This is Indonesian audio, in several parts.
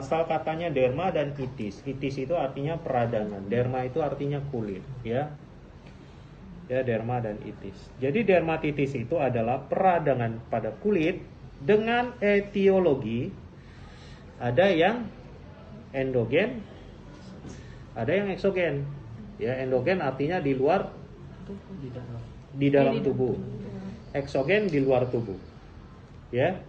asal katanya derma dan itis. Itis itu artinya peradangan, derma itu artinya kulit, ya. Ya, derma dan itis. Jadi dermatitis itu adalah peradangan pada kulit dengan etiologi. Ada yang endogen, ada yang eksogen. Ya, endogen artinya di luar, di dalam tubuh. Eksogen di luar tubuh. Ya.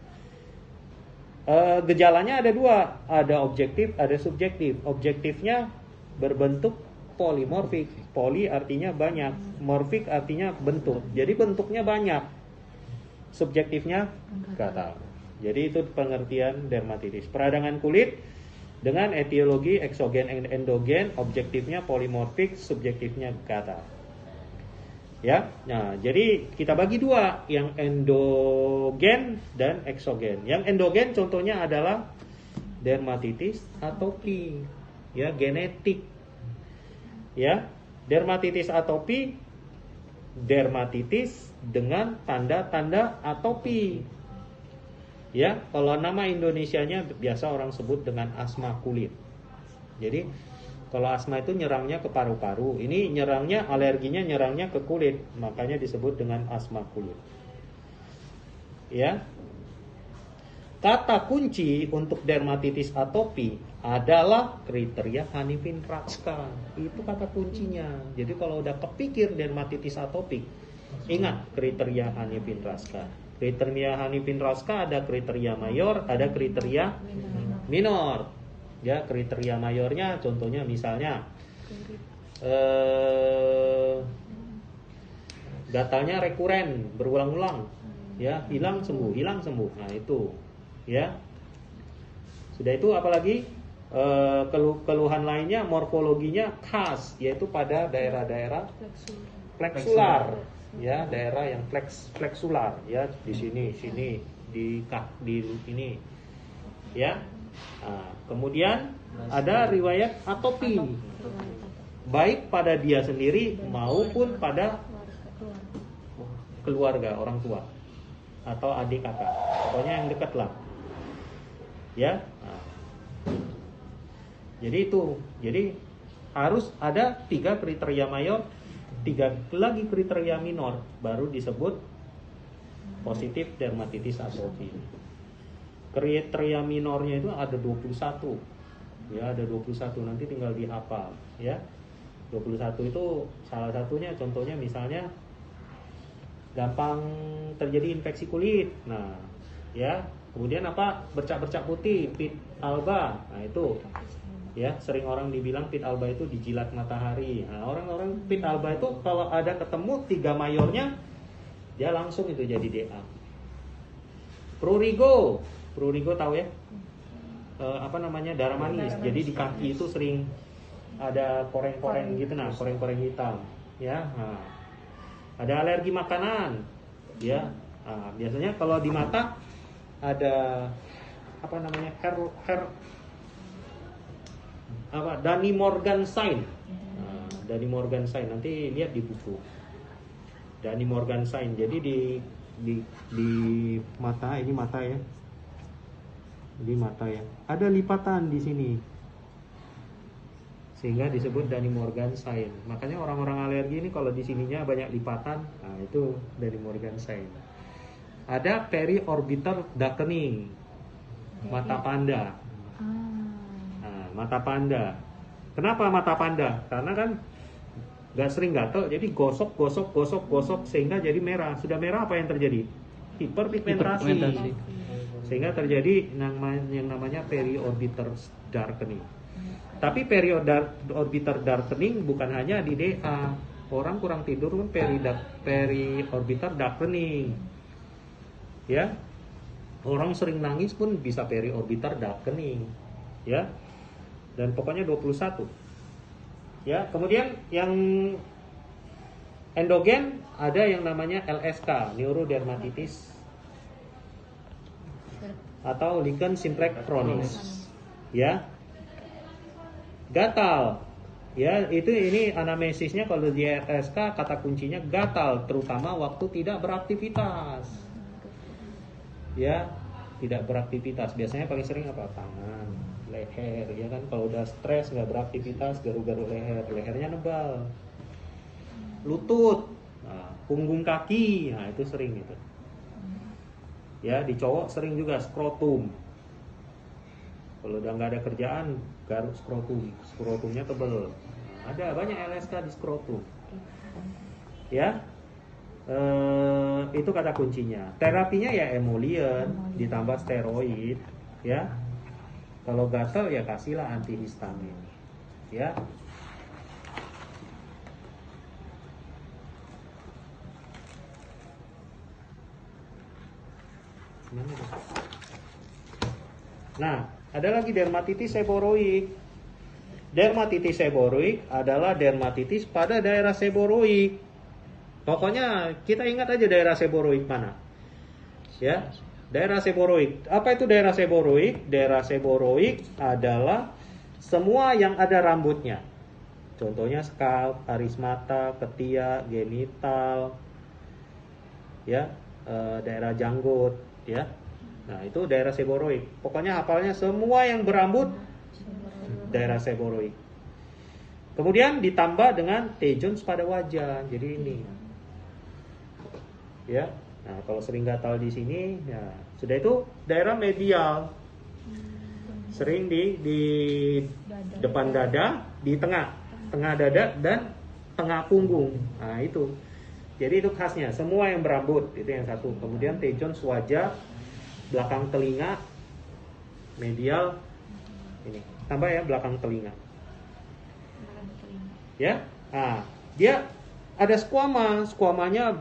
Gejalanya ada dua, ada objektif, ada subjektif. Objektifnya berbentuk polimorfik. Poli artinya banyak, morfik artinya bentuk. Jadi bentuknya banyak. Subjektifnya nggak tahu. Jadi itu pengertian dermatitis. Peradangan kulit dengan etiologi eksogen endogen, objektifnya polimorfik, subjektifnya nggak tahu. Ya, nah jadi kita bagi dua, yang endogen dan eksogen. Yang endogen contohnya adalah dermatitis atopi, ya, genetik. Ya, dermatitis atopi, dermatitis dengan tanda-tanda atopi. Ya, kalau nama Indonesianya biasa orang sebut dengan asma kulit. Jadi kalau asma itu nyerangnya ke paru-paru, ini nyerangnya, alerginya nyerangnya ke kulit, makanya disebut dengan asma kulit. Ya. Kata kunci untuk dermatitis atopi adalah kriteria Hanifin-Ratzka. Itu kata kuncinya. Jadi kalau udah kepikir dermatitis atopik, ingat kriteria Hanifin-Ratzka. Kriteria Hanifin-Ratzka ada kriteria mayor, ada kriteria minor. Ya, kriteria mayornya contohnya misalnya gatalnya rekuren, berulang-ulang. Ya, hilang sembuh. Nah, itu. Ya. Sudah itu apalagi keluhan lainnya, morfologinya khas, yaitu pada daerah-daerah fleksular. Ya, daerah yang fleksular, ya, di sini, di ini. Ya. Nah, kemudian ada riwayat atopi, baik pada dia sendiri maupun pada keluarga, orang tua atau adik kakak, pokoknya yang dekat lah. Ya, nah. Jadi harus ada 3 kriteria mayor, 3 lagi kriteria minor, baru disebut positif dermatitis atopi. Kriteria minornya itu ada 21. Ya, ada 21, nanti tinggal dihafal, ya. 21 itu salah satunya, contohnya misalnya gampang terjadi infeksi kulit. Nah, ya. Kemudian apa? Bercak-bercak putih, pit alba. Nah, itu. Ya, sering orang dibilang pit alba itu dijilat matahari. Nah, orang-orang pit alba itu kalau ada ketemu 3 mayornya, dia langsung itu jadi DA. Prurigo tahu ya? Apa namanya? Darah manis. Jadi di kaki itu sering ada koreng-koreng gitu, nah, koreng-koreng hitam, ya. Nah, ada alergi makanan, ya. Nah, biasanya kalau di mata ada apa namanya? Danny Morgan sign. Nah, Danny Morgan sign, nanti lihat di buku. Danny Morgan sign. Jadi di mata, ini mata ya. Di mata ya. Ada lipatan di sini. Sehingga disebut Danny Morgan sign. Makanya orang-orang alergi ini kalau di sininya banyak lipatan, nah itu Danny Morgan sign. Ada periorbiter darkening. Mata panda. Nah, mata panda. Kenapa mata panda? Karena kan gak sering gatel, jadi gosok sehingga jadi merah. Sudah merah apa yang terjadi? Hiperpigmentasi. Sehingga terjadi yang namanya periorbiter darkening. Tapi periorbiter darkening bukan hanya di DA. Orang kurang tidur pun periorbiter darkening. Ya. Orang sering nangis pun bisa periorbiter darkening. Ya. Dan pokoknya 21. Ya, kemudian yang endogen ada yang namanya LSK, neurodermatitis atau lichen simplex chronis. Ya. Gatal. Ya, ini anamnesisnya kalau di LSK kata kuncinya gatal, terutama waktu tidak beraktivitas. Ya. tidak beraktivitas. Biasanya paling sering apa? Tangan, leher, ya kan. Kalau udah stres nggak beraktivitas, garuk-garuk leher, lehernya nebal. Lutut, nah, punggung kaki, nah itu sering itu. Ya, di cowok sering juga skrotum. Kalau udah nggak ada kerjaan, garuk skrotum, skrotumnya tebel. Nah, ada banyak LSK di skrotum. Ya, itu kata kuncinya. Terapinya ya emollient ditambah steroid, ya. Kalau gatal ya kasihlah antihistamin, ya. Nah, ada lagi dermatitis seboroik. Dermatitis seboroik adalah dermatitis pada daerah seboroik. Pokoknya kita ingat aja daerah seboroik mana. Ya, daerah seboroik. Apa itu daerah seboroik? Daerah seboroik adalah semua yang ada rambutnya. Contohnya scalp, aris mata, ketiak, genital, ya, daerah janggut, ya. Nah, itu daerah seboroik. Pokoknya hafalnya semua yang berambut daerah seboroik. Kemudian ditambah dengan T-Jones pada wajah. Jadi ini. Ya. Nah, kalau sering gatal di sini, ya sudah itu daerah medial. Sering di depan dada, di tengah dada dan tengah punggung. Nah, itu. Jadi itu khasnya, semua yang berambut itu yang satu. Kemudian T-Jones wajah, belakang telinga, medial ini. Tambah ya belakang telinga. Ya. Nah, dia ada squama, squamanya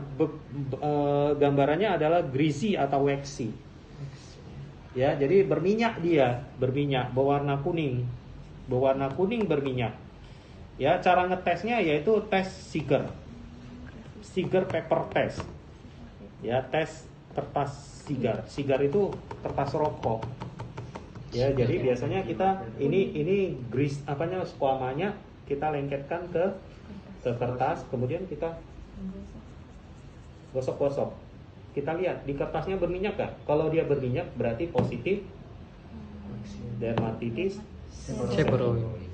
gambarannya adalah greasy atau waxy. Ya, jadi berminyak dia, berminyak, berwarna kuning. Berwarna kuning berminyak. Ya, cara ngetesnya yaitu tes Seeger. Seeger paper test. Ya, tes kertas Seeger. Seeger itu kertas rokok. Ya, jadi biasanya kita ini grease apanya squamanya kita lengketkan ke kertas, kemudian kita gosok-gosok. Kita lihat di kertasnya berminyak gak? Kalau dia berminyak berarti positif dermatitis seboroik.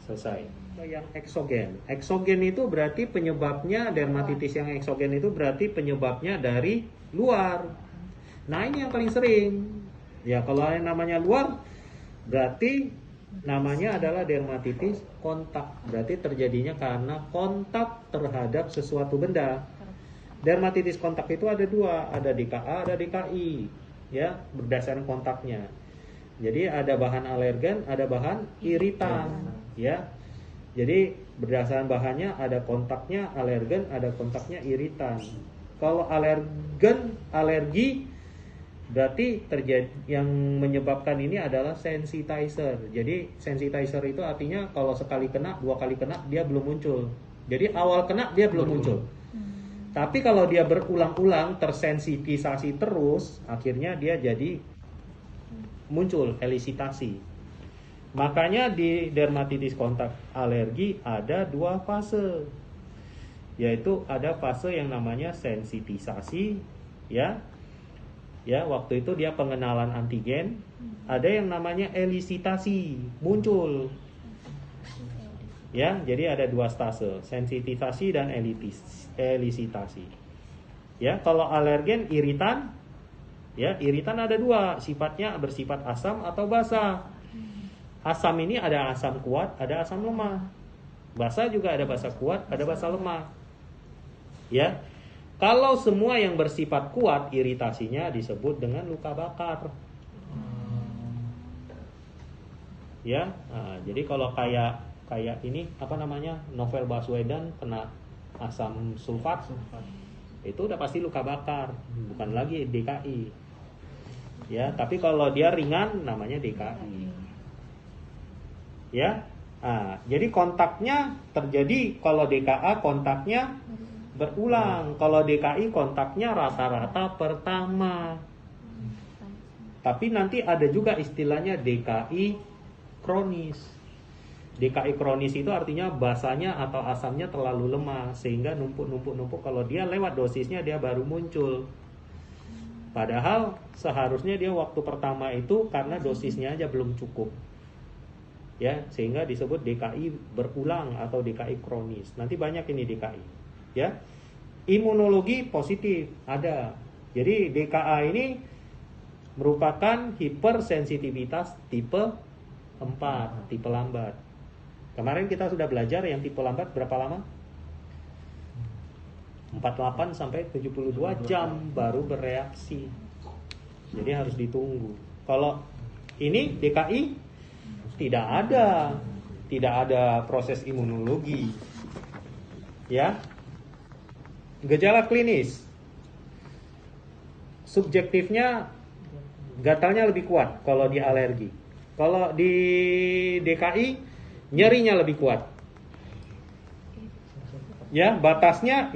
Selesai. Yang eksogen. Eksogen itu berarti penyebabnya dermatitis yang eksogen itu berarti penyebabnya dari luar. Nah, ini yang paling sering. Ya, kalau yang namanya luar berarti namanya adalah dermatitis kontak. Berarti terjadinya karena kontak terhadap sesuatu benda. Dermatitis kontak itu ada dua, ada DKA, ada DKI, ya, berdasarkan kontaknya. Jadi ada bahan alergen, ada bahan iritan, ya. Jadi berdasarkan bahannya ada kontaknya alergen, ada kontaknya iritan. Kalau alergi berarti terjadi yang menyebabkan ini adalah sensitizer. Jadi sensitizer itu artinya kalau sekali kena, dua kali kena dia belum muncul. Jadi awal kena dia belum muncul. Tapi kalau dia berulang-ulang tersensitisasi terus, akhirnya dia jadi muncul elisitasi. Makanya di dermatitis kontak alergi ada dua fase. Yaitu ada fase yang namanya sensitisasi, ya. Ya, waktu itu dia pengenalan antigen. Ada yang namanya elisitasi, muncul. Ya, jadi ada dua stase, sensitisasi dan elisitasi. Ya, kalau alergen iritan, ya, iritan ada dua, sifatnya bersifat asam atau basa. Asam ini ada asam kuat, ada asam lemah. Basa juga ada basa kuat, ada basa lemah. Ya. Kalau semua yang bersifat kuat, iritasinya disebut dengan luka bakar. Ya, nah, jadi kalau kayak ini apa namanya, Novel Baswedan kena asam sulfat, itu udah pasti luka bakar, bukan lagi DKI. Ya, tapi kalau dia ringan namanya DKI. Ya, nah, jadi kontaknya terjadi kalau DKA kontaknya berulang. Kalau DKI kontaknya rata-rata pertama. Tapi nanti ada juga istilahnya DKI kronis. DKI kronis itu artinya basanya atau asamnya terlalu lemah sehingga numpuk. Kalau dia lewat dosisnya dia baru muncul. Padahal seharusnya dia waktu pertama itu karena dosisnya aja belum cukup. Ya, sehingga disebut DKI berulang atau DKI kronis. Nanti banyak ini DKI. Ya. Imunologi positif ada. Jadi DKA ini merupakan hipersensitivitas tipe 4, tipe lambat. Kemarin kita sudah belajar yang tipe lambat berapa lama? 48 sampai 72 jam baru bereaksi. Jadi harus ditunggu. Kalau ini DKI tidak ada proses imunologi. Ya. Gejala klinis. Subjektifnya gatalnya lebih kuat kalau di alergi. Kalau di DKI nyerinya lebih kuat. Ya, batasnya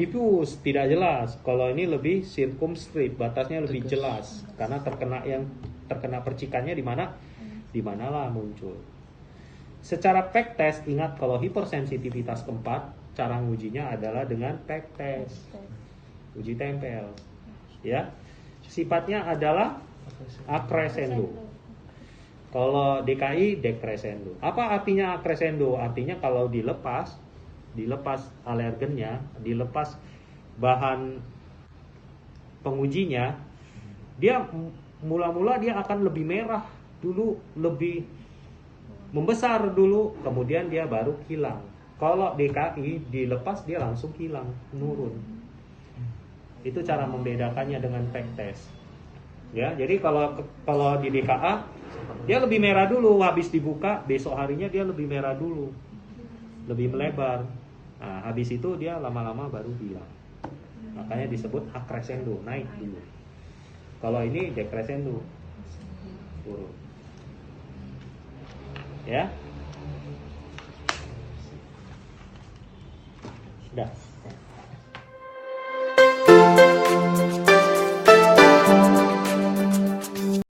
diffuse, tidak jelas. Kalau ini lebih circumscribe, batasnya lebih jelas karena terkena percikannya di manalah muncul. Secara PEG test, ingat kalau hipersensitivitas keempat, cara ngujinya adalah dengan PEG test. Uji tempel. Ya. Sifatnya adalah acrescendo. Kalau DKI decrescendo. Apa artinya acrescendo? Artinya kalau dilepas alergennya, dilepas bahan pengujinya, dia mula-mula dia akan lebih merah dulu, lebih membesar dulu, kemudian dia baru hilang. Kalau DKI dilepas dia langsung hilang, menurun. Itu cara membedakannya dengan PEG test. Ya, jadi kalau di DKA dia lebih merah dulu, habis dibuka besok harinya dia lebih merah dulu, lebih melebar. Nah, habis itu dia lama-lama baru hilang. Makanya disebut acrescendo, naik dulu. Kalau ini decrescendo, turun. Ya, sudah.